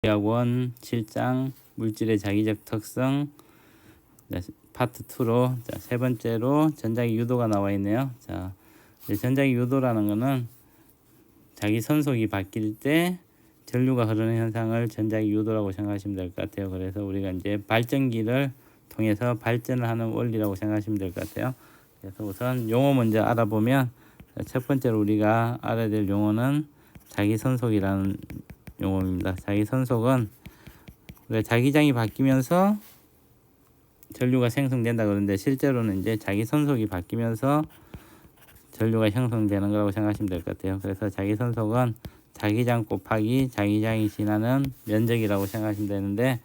대학원 7장 물질의 자기적 특성 파트 2로 세 번째로 전자기 유도가 나와 있네요. 전자기 유도라는 것은 자기 선속이 바뀔 때 전류가 흐르는 현상을 전자기 유도라고 생각하시면 될 것 같아요. 그래서 우리가 이제 발전기를 통해서 발전을 하는 원리라고 생각하시면 될 것 같아요. 그래서 우선 용어 먼저 알아보면, 첫 번째로 우리가 알아야 될 용어는 자기 선속이라는 용어입니다. 자기 선속은 자기장이 바뀌면서 전류가 생성된다 그러는데, 실제로는 이제 자기 선속이 바뀌면서 전류가 형성되는 거라고 생각하시면 될 것 같아요. 그래서 자기 선속은 자기장 곱하기 자기장이 지나는 면적이라고 생각하시면 되는데,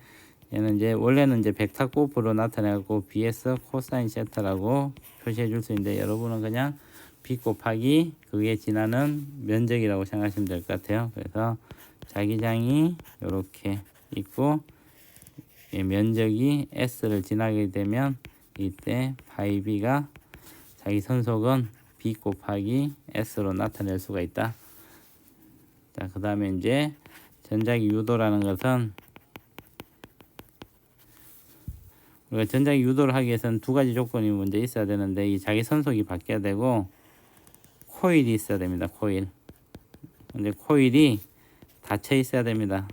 얘는 이제 원래는 이제 벡터 곱으로 나타내고 BS 코사인 세타라고 표시해 줄 수 있는데, 여러분은 그냥 B 곱하기 그게 지나는 면적이라고 생각하시면 될 것 같아요. 그래서 자기장이 이렇게 있고 면적이 S를 지나게 되면 이때 파이 B가 자기 선속은 B 곱하기 S로 나타낼 수가 있다. 자, 그 다음에 이제 전자기 유도라는 것은, 우리가 전자기 유도를 하기 위해서는 두 가지 조건이 먼저 있어야 되는데, 이 자기 선속이 바뀌어야 되고 코일이 있어야 됩니다. 코일. 근데 코일이 닫혀 있어야 됩니다.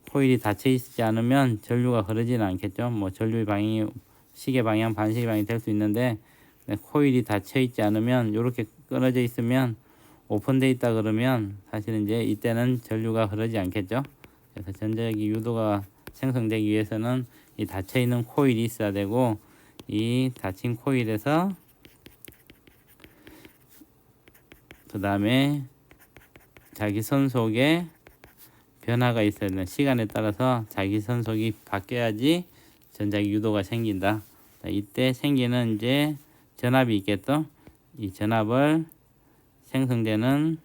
코일이 닫혀 있지 않으면 전류가 흐르지는 않겠죠. 뭐 전류의 방향이 시계 방향, 반시계 방향이 될 수 있는데, 코일이 닫혀 있지 않으면, 이렇게 끊어져 있으면 오픈되어 있다 그러면 사실은 이제 이때는 전류가 흐르지 않겠죠. 그래서 전자기 유도가 생성되기 위해서는 이 닫혀 있는 코일이 있어야 되고, 이 닫힌 코일에서 그 다음에 자기 선속에 변화가 있어야 되는, 시간에 따라서 자기 선속이 바뀌어야지 전자기 유도가 생긴다. 이때 생기는 이제 전압이 있겠죠. 이 전압을 생성되는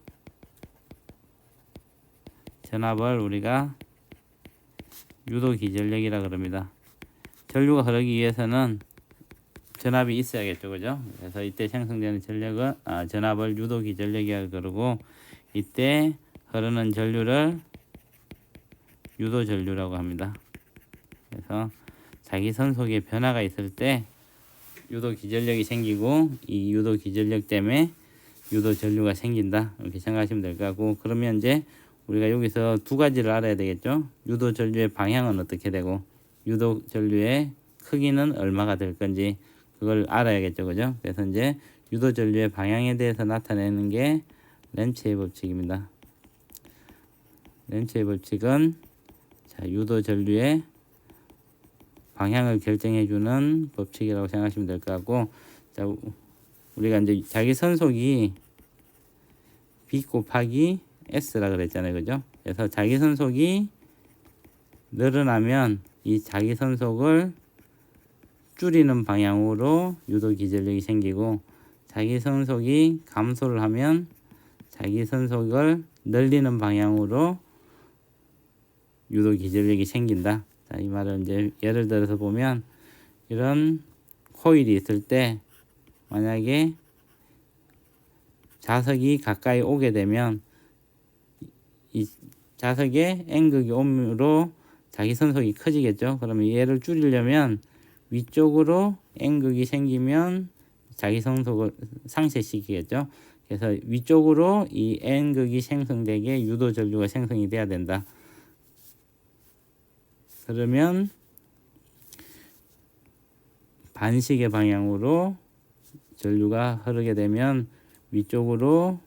전압을 우리가 유도 기전력이라 그럽니다. 전류가 흐르기 위해서는 전압이 있어야겠죠, 그죠? 그래서 이때 생성되는 전력은 전압을 유도 기전력이라 그러고, 이때 흐르는 전류를 유도 전류라고 합니다. 그래서 자기 선속에 변화가 있을 때 유도 기전력이 생기고, 이 유도 기전력 때문에 유도 전류가 생긴다, 이렇게 생각하시면 될 것 같고, 그러면 이제 우리가 여기서 두 가지를 알아야 되겠죠. 유도 전류의 방향은 어떻게 되고 유도 전류의 크기는 얼마가 될 건지 그걸 알아야겠죠, 그죠? 그래서 이제 유도 전류의 방향에 대해서 나타내는 게 렌츠의 법칙입니다. 렌츠의 법칙은 유도 전류의 방향을 결정해주는 법칙이라고 생각하시면 될 것 같고, 우리가 이제 자기 선속이 B 곱하기 S라 그랬잖아요, 그죠? 그래서 자기 선속이 늘어나면 이 자기 선속을 줄이는 방향으로 유도 기전력이 생기고, 자기 선속이 감소를 하면 자기 선속을 늘리는 방향으로 유도 기전력이 생긴다. 자, 이 말은 이제 예를 들어서 보면, 이런 코일이 있을 때 만약에 자석이 가까이 오게 되면 이 자석에 N극이 오므로 자기 선속이 커지겠죠. 그러면 얘를 줄이려면 위쪽으로 N극이 생기면 자기 선속을 상쇄시키겠죠. 그래서 위쪽으로 이 N극이 생성되게 유도 전류가 생성이 돼야 된다. 그러면 반시계 방향으로 전류가 흐르게 되면 위쪽으로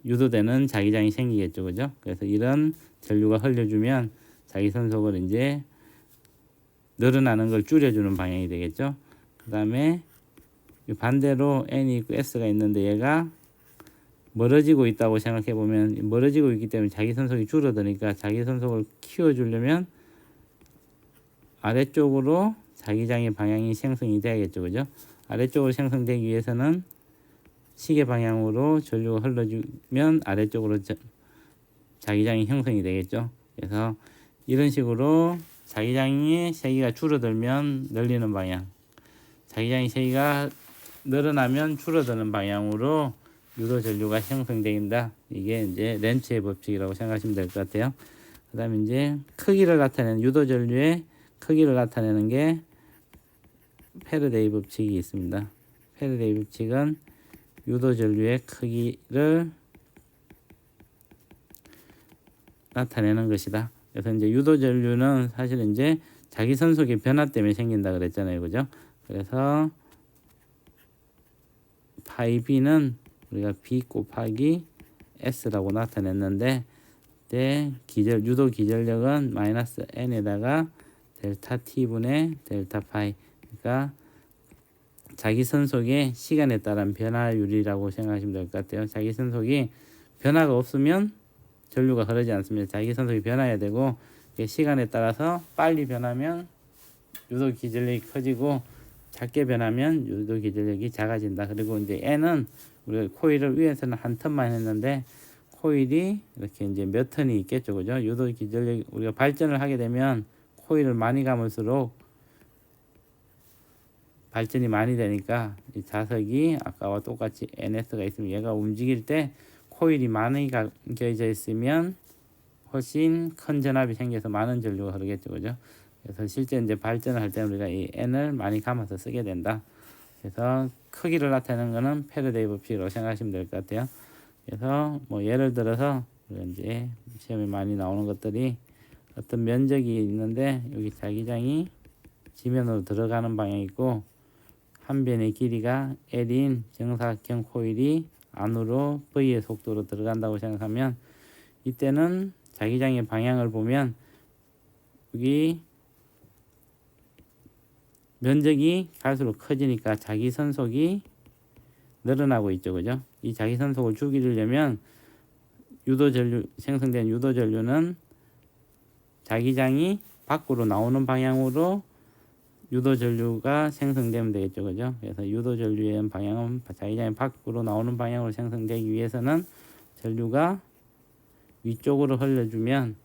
유도되는 자기장이 생기겠죠, 그죠? 그래서 이런 전류가 흘려주면 자기 선속을 이제 늘어나는 걸 줄여주는 방향이 되겠죠. 그 다음에 반대로 N이 있고 S가 있는데, 얘가 멀어지고 있다고 생각해 보면, 멀어지고 있기 때문에 자기 선속이 줄어드니까 자기 선속을 키워주려면 아래쪽으로 자기장의 방향이 생성이 돼야겠죠, 그죠? 아래쪽으로 생성되기 위해서는 시계 방향으로 전류가 흘러주면 아래쪽으로 자기장이 형성이 되겠죠. 그래서 이런 식으로 자기장의 세기가 줄어들면 늘리는 방향, 자기장의 세기가 늘어나면 줄어드는 방향으로 유도 전류가 형성된다. 이게 이제 렌츠의 법칙이라고 생각하시면 될 것 같아요. 그 다음에 이제 크기를 나타내는 유도 전류의 크기를 나타내는 게 패러데이 법칙이 있습니다. 패러데이 법칙은 유도 전류의 크기를 나타내는 것이다. 그래서 이제 유도 전류는 사실 이제 자기 선속의 변화 때문에 생긴다 그랬잖아요, 그죠? 그래서 파이 B는 우리가 B 곱하기 S라고 나타냈는데, 유도 기전력은 마이너스 N에다가 델타 T분의 델타 파이, 그러니까 자기 선속의 시간에 따른 변화율이라고 생각하시면 될 것 같아요. 자기 선속이 변화가 없으면 전류가 흐르지 않습니다. 자기 선속이 변화해야 되고, 시간에 따라서 빨리 변하면 유도 기전력이 커지고, 작게 변하면 유도 기전력이 작아진다. 그리고 이제 N은 우리가 코일을 위에서는 한 턴만 했는데, 코일이 이렇게 이제 몇 턴이 있겠죠, 그죠? 유도 기전력, 우리가 발전을 하게 되면 코일을 많이 감을수록 발전이 많이 되니까 이 자석이 아까와 똑같이 NS가 있으면 얘가 움직일 때 코일이 많이 감겨져 있으면 훨씬 큰 전압이 생겨서 많은 전류가 흐르겠죠, 그죠? 그래서 실제 이제 발전을 할 때 우리가 이 N을 많이 감아서 쓰게 된다. 그래서 크기를 나타내는 거는 패러데이 법칙이라고 생각하시면 될 것 같아요. 그래서 뭐 예를 들어서 이제 시험에 많이 나오는 것들이 어떤 면적이 있는데, 여기 자기장이 지면으로 들어가는 방향이 있고, 한 변의 길이가 L인 정사각형 코일이 안으로 V의 속도로 들어간다고 생각하면, 이때는 자기장의 방향을 보면 여기 면적이 갈수록 커지니까 자기 선속이 늘어나고 있죠, 그죠? 이 자기 선속을 줄이려면 생성된 유도 전류는 자기장이 밖으로 나오는 방향으로 유도 전류가 생성되면 되겠죠, 그죠? 그래서 유도 전류의 방향은 자기장이 밖으로 나오는 방향으로 생성되기 위해서는 전류가 위쪽으로 흘려주면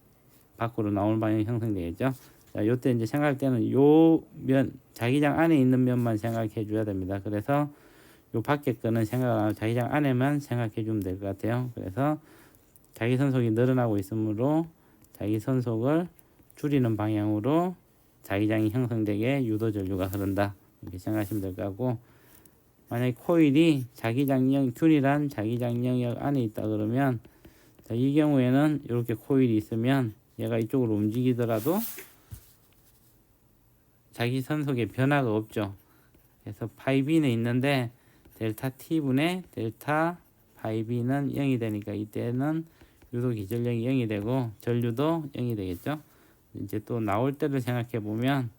밖으로 나오는 방향이 형성되겠죠. 자, 요때 이제 생각할 때는 요 면, 자기장 안에 있는 면만 생각해 줘야 됩니다. 그래서 요 밖에 거는 생각 안 하고 자기장 안에만 생각해 주면 될 것 같아요. 그래서 자기 선속이 늘어나고 있으므로 자기 선속을 줄이는 방향으로 자기장이 형성되게 유도 전류가 흐른다, 이렇게 생각하시면 될 것 같고, 만약에 코일이 균일한 자기장 영역 안에 있다 그러면, 자, 이 경우에는 이렇게 코일이 있으면 얘가 이쪽으로 움직이더라도 자기 선속에 변화가 없죠. 그래서 파이 B는 있는데 델타 T분의 델타 파이 B는 0이 되니까 이때는 유도 기전력이 0이 되고 전류도 0이 되겠죠. 이제 또 나올 때를 생각해 보면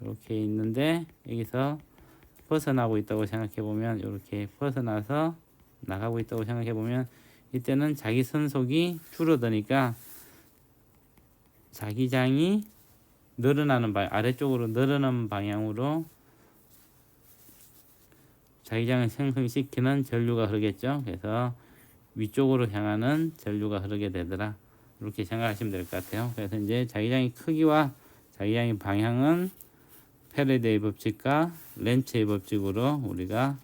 이렇게 있는데, 여기서 벗어나고 있다고 생각해 보면, 이렇게 벗어나서 나가고 있다고 생각해 보면, 이때는 자기 선속이 줄어드니까 자기장이 늘어나는 방향, 아래쪽으로 늘어나는 방향으로 자기장을 생성시키는 전류가 흐르겠죠. 그래서 위쪽으로 향하는 전류가 흐르게 되더라, 이렇게 생각하시면 될 것 같아요. 그래서 이제 자기장의 크기와 자기장의 방향은 패러데이 법칙과 렌츠의 법칙으로 우리가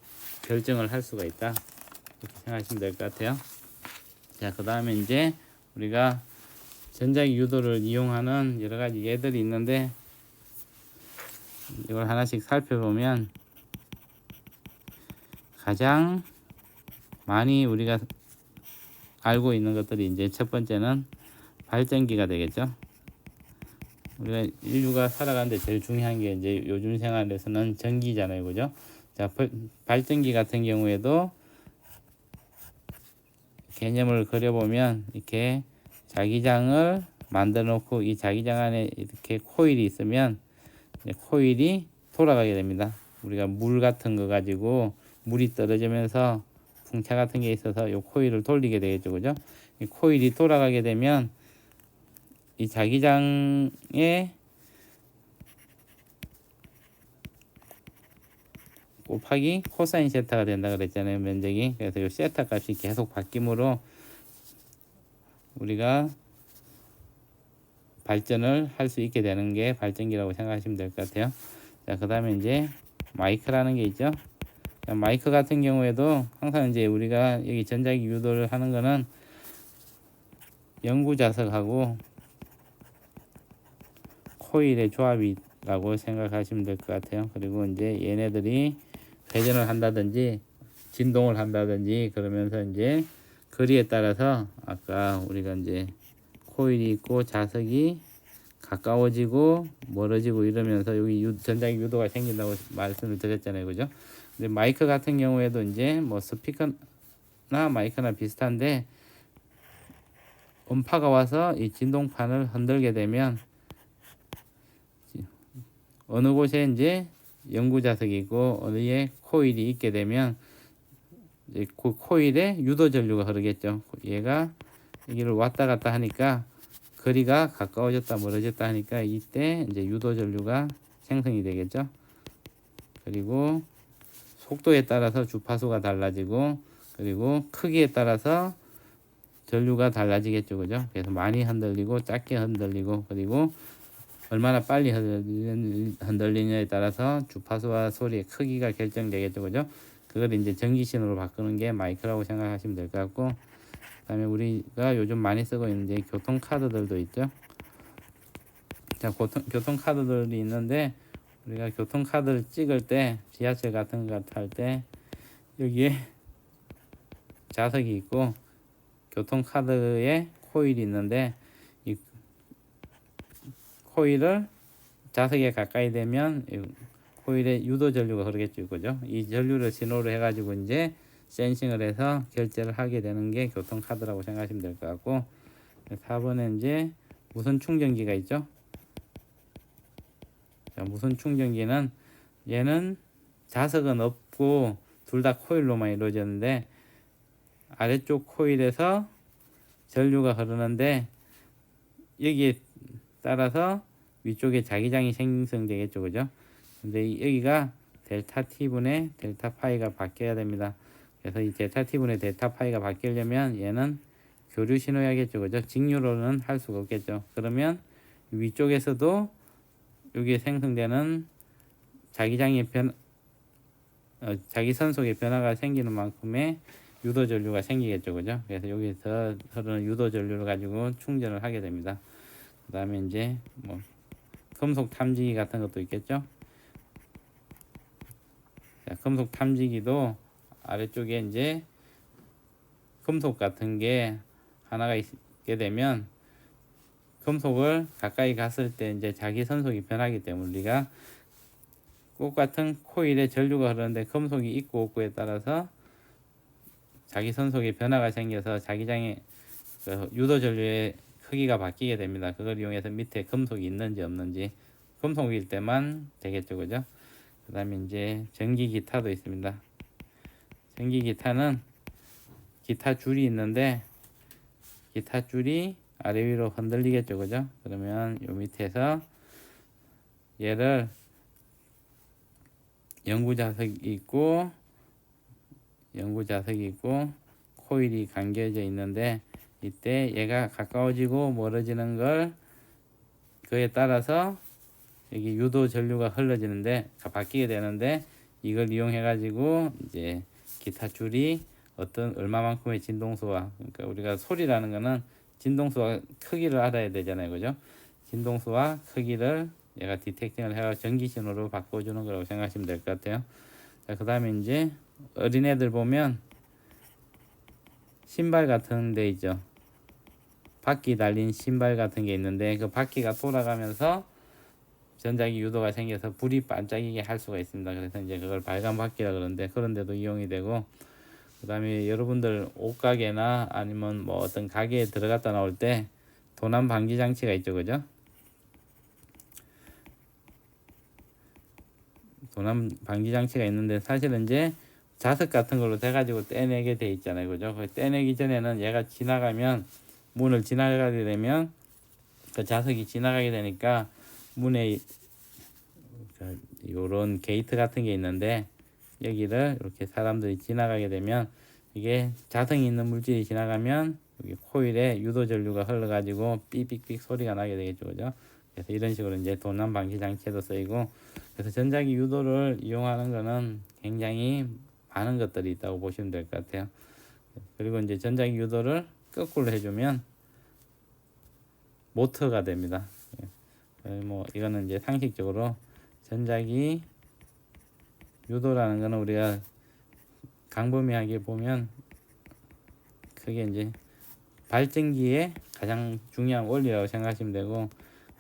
결정을 할 수가 있다, 이렇게 생각하시면 될 것 같아요. 자, 그 다음에 이제 우리가 전자기 유도를 이용하는 여러 가지 예들이 있는데, 이걸 하나씩 살펴보면 가장 많이 우리가 알고 있는 것들이, 이제 첫 번째는 발전기가 되겠죠. 우리가 인류가 살아가는데 제일 중요한 게 이제 요즘 생활에서는 전기잖아요, 그죠? 자, 발전기 같은 경우에도 개념을 그려보면 이렇게 자기장을 만들어 놓고 이 자기장 안에 이렇게 코일이 있으면 코일이 돌아가게 됩니다. 우리가 물 같은 거 가지고 물이 떨어지면서 풍차 같은 게 있어서 이 코일을 돌리게 되겠죠, 그죠? 이 코일이 돌아가게 되면 이 자기장에 곱하기 코사인 세타가 된다 그랬잖아요, 면적이. 그래서 이 세타 값이 계속 바뀜으로 우리가 발전을 할 수 있게 되는 게 발전기라고 생각하시면 될 것 같아요. 자, 그 다음에 이제 마이크라는 게 있죠. 자, 마이크 같은 경우에도 항상 이제 우리가 여기 전자기 유도를 하는 거는 영구자석하고 코일의 조합이라고 생각하시면 될 것 같아요. 그리고 이제 얘네들이 회전을 한다든지 진동을 한다든지 그러면서 이제 거리에 따라서 아까 우리가 이제 코일이 있고 자석이 가까워지고 멀어지고 이러면서 여기 전자기 유도가 생긴다고 말씀을 드렸잖아요. 그죠? 근데 마이크 같은 경우에도 이제 뭐 스피커나 마이크나 비슷한데 음파가 와서 이 진동판을 흔들게 되면 어느 곳에 이제 영구자석이 있고 어디에 코일이 있게 되면 이제 그 코일에 유도 전류가 흐르겠죠. 얘가 여기를 왔다 갔다 하니까 거리가 가까워졌다 멀어졌다 하니까 이때 이제 유도 전류가 생성이 되겠죠. 그리고 속도에 따라서 주파수가 달라지고 그리고 크기에 따라서 전류가 달라지겠죠. 그죠? 그래서 많이 흔들리고 작게 흔들리고 그리고 얼마나 빨리 흔들리냐에 따라서 주파수와 소리의 크기가 결정되겠죠. 그죠? 그걸 이제 전기 신호로 바꾸는 게 마이크라고 생각하시면 될 것 같고, 그다음에 우리가 요즘 많이 쓰고 있는 이제 교통 카드들도 있죠. 자, 교통 카드들이 있는데 우리가 교통 카드를 찍을 때 지하철 같은 거 탈 때 여기에 자석이 있고 교통 카드에 코일이 있는데 이 코일을 자석에 가까이 되면 코일에 유도 전류가 흐르겠죠. 그죠? 이 전류를 신호로 해가지고 이제 센싱을 해서 결제를 하게 되는 게 교통 카드라고 생각하시면 될 것 같고, 4번에 이제 무선 충전기가 있죠. 자, 무선 충전기는 얘는 자석은 없고 둘 다 코일로만 이루어졌는데 아래쪽 코일에서 전류가 흐르는데 여기에 따라서 위쪽에 자기장이 생성되겠죠. 그죠? 근데 여기가 델타 T분의 델타 파이가 바뀌어야 됩니다. 그래서 이 델타 T분의 델타 파이가 바뀌려면 얘는 교류 신호야겠죠. 그죠? 직류로는 할 수가 없겠죠. 그러면 위쪽에서도 여기에 생성되는 자기장의 자기선속의 변화가 생기는 만큼의 유도 전류가 생기겠죠. 그죠? 그래서 여기서 흐르는 유도 전류를 가지고 충전을 하게 됩니다. 그 다음에 이제 뭐 금속 탐지기 같은 것도 있겠죠. 자, 금속 탐지기도 아래쪽에 이제 금속 같은 게 하나가 있게 되면 금속을 가까이 갔을 때 이제 자기 선속이 변하기 때문에 우리가 똑같은 코일에 전류가 흐르는데 금속이 있고 없고에 따라서 자기 선속의 변화가 생겨서 자기장의 유도 전류의 크기가 바뀌게 됩니다. 그걸 이용해서 밑에 금속이 있는지 없는지, 금속일 때만 되겠죠. 그죠? 그 다음에 이제 전기 기타도 있습니다. 전기 기타는 기타 줄이 있는데 기타 줄이 아래 위로 흔들리겠죠. 그죠? 그러면 요 밑에서 얘를 영구자석이 있고 코일이 감겨져 있는데 이때 얘가 가까워지고 멀어지는 걸 그에 따라서 여기 유도 전류가 흘러지는데 바뀌게 되는데 이걸 이용해 가지고 이제 기타 줄이 어떤 얼마만큼의 진동수와, 그러니까 우리가 소리라는 거는 진동수와 크기를 알아야 되잖아요. 그죠? 진동수와 크기를 얘가 디텍팅을 해서 전기 신호로 바꿔주는 거라고 생각하시면 될 것 같아요. 자, 그 다음에 이제 어린애들 보면 신발 같은 데 있죠. 바퀴 달린 신발 같은 게 있는데 그 바퀴가 돌아가면서 전자기 유도가 생겨서 불이 반짝이게 할 수가 있습니다. 그래서 이제 그걸 발광 바퀴라 그러는데 그런 데도 이용이 되고, 그 다음에 여러분들 옷가게나 아니면 뭐 어떤 가게에 들어갔다 나올 때 도난 방지 장치가 있죠. 그죠? 도난 방지 장치가 있는데 사실은 이제 자석 같은 걸로 돼가지고 떼내게 돼 있잖아요. 그죠? 그 떼내기 전에는 얘가 지나가면, 문을 지나가게 되면 그 자석이 지나가게 되니까 문에 요런 게이트 같은 게 있는데 여기를 이렇게 사람들이 지나가게 되면 이게 자성이 있는 물질이 지나가면 여기 코일에 유도 전류가 흘러가지고 삐삐삐 소리가 나게 되겠죠. 그죠? 그래서 이런 식으로 이제 도난 방지 장치에도 쓰이고, 그래서 전자기 유도를 이용하는 거는 굉장히 많은 것들이 있다고 보시면 될 것 같아요. 그리고 이제 전자기 유도를 거꾸로 해주면 모터가 됩니다. 뭐 이거는 이제 상식적으로 전자기 유도라는 거는 우리가 광범위하게 보면 그게 이제 발전기의 가장 중요한 원리라고 생각하시면 되고,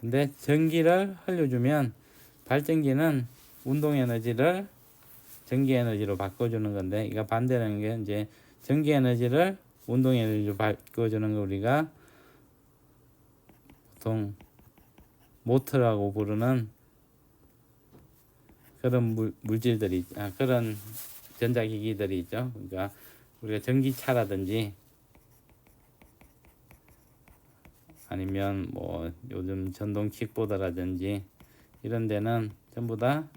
근데 전기를 흘려주면 발전기는 운동 에너지를 전기 에너지로 바꿔주는 건데, 이거 반대라는 게 이제 전기 에너지를 운동 에너지로 바꿔주는 거 우리가 보통 모터라고 부르는 그런 물질들이 그런 전자기기들이 있죠. 그러니까 우리가 전기차라든지 아니면 뭐 요즘 전동 킥보드라든지 이런 데는 전부 다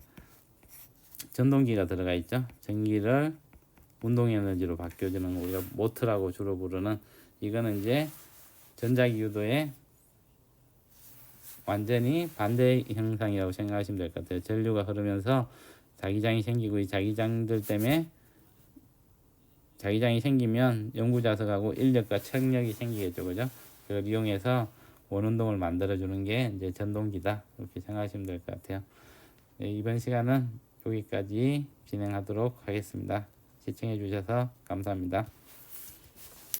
전동기가 들어가 있죠. 전기를 운동 에너지로 바꿔주는 거 우리가 모터라고 주로 부르는, 이거는 이제 전자기 유도의 완전히 반대 형상이라고 생각하시면 될 것 같아요. 전류가 흐르면서 자기장이 생기고, 이 자기장들 때문에 자기장이 생기면 연구자석하고 인력과 청력이 생기겠죠, 그죠? 그걸 이용해서 원운동을 만들어주는 게 이제 전동기다, 이렇게 생각하시면 될 것 같아요. 네, 이번 시간은 여기까지 진행하도록 하겠습니다. 시청해 주셔서 감사합니다.